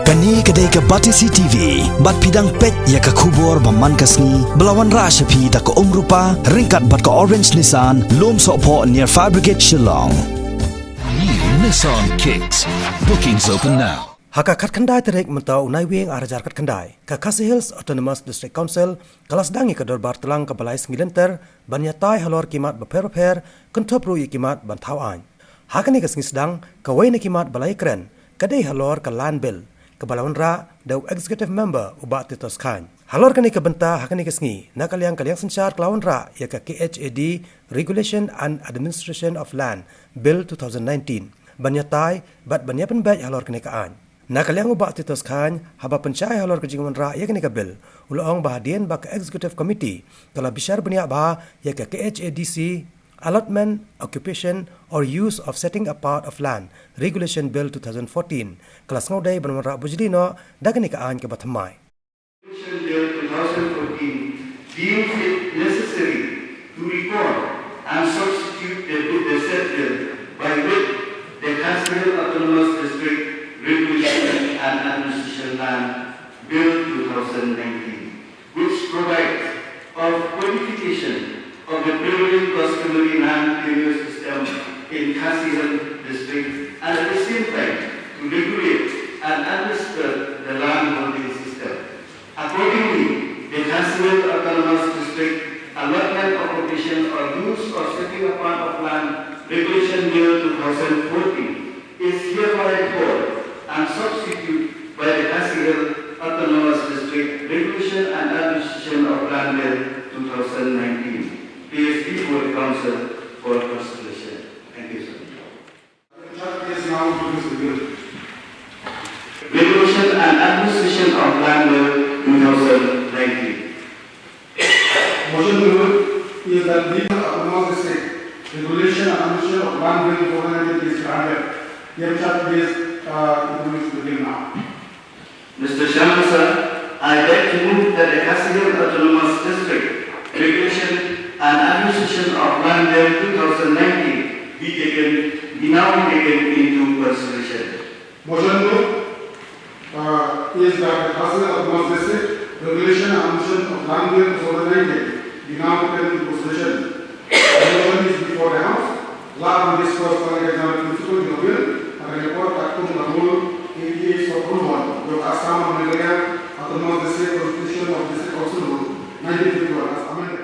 Kani kedai ke Batisi TV, bat pidang pet ya ke kubur baman kasni, belawan rasa pi tak ke rupa, ringkat bat ke Orange Nissan, lom sokpo near Fire Brigade Shillong. New Nissan Kicks. Bookings open now. Haka kat kandai terek mentau unai wing arajar kat kandai. Ka Khasi Hills Autonomous District Council kelas dangi ke dorbar telang ke balai sengilinter banyatai halor kimat beper-beper kentop rui kimat bantau an. Haka ni kesngi sedang kawai ni kimat balai keren kadai halor ke land bill ke balawan ra dau executive member ubat titos khan. Halor kani ke benta haka ni kesngi na kaliang sencar kelawan ra ya ke KHAD Regulation and Administration of Land Bill 2019. Banyatai bat banyapan baik halor kani kaan. Na kaliang ubat titos khan haba pencai halor ke jingawan ra ya kani ke bill. Ulang bahadian ba ke executive committee kala bishar banyak bah ya ke KHADC Allotment, Occupation or Use of Setting Apart of Land Regulation Bill 2014. Kelas ngaudai banwara bujlino dagani kaan ke bathamai. Regulation Bill 2014 deems it necessary to recall and substitute the said bill by which the Khasi Hills Autonomous District Regulation and Administration Land Bill 2019, which provides of codification of the prevailing customary land tenure system in Khasi Hills District and at the same time to regulate and administer the land holding system. Accordingly, the Khasi Hills Autonomous District Allotment, Occupation or Use of Setting Apart of Land Regulation Bill 2014 is hereby called and substituted by the Khasi Hills Autonomous District Regulation and Administration of Land Bill 2019. PSP for the Council for Consideration. Thank you, sir. Is now introduced the bill. Regulation and Administration of Land Bill 2019. Motion to move is that the Autonomous District Regulation and Administration of Land Bill 2019 is granted. Yet is introduced the bill now. Mr. Chairman, sir, I beg to move that the Khasi Hills Autonomous District Regulation and Administration of Land Bill 2019 be now taken into consideration. Motion to is that the Khasi Hills Autonomous District Regulation and Administration of Land Bill 2019 be now taken into consideration. The motion is before the House. Law will discuss on the example principle in the bill and report back to the whole APA for approval. The Assam and Meghalaya Autonomous District Constitution of District Council Rule 1951 as amended.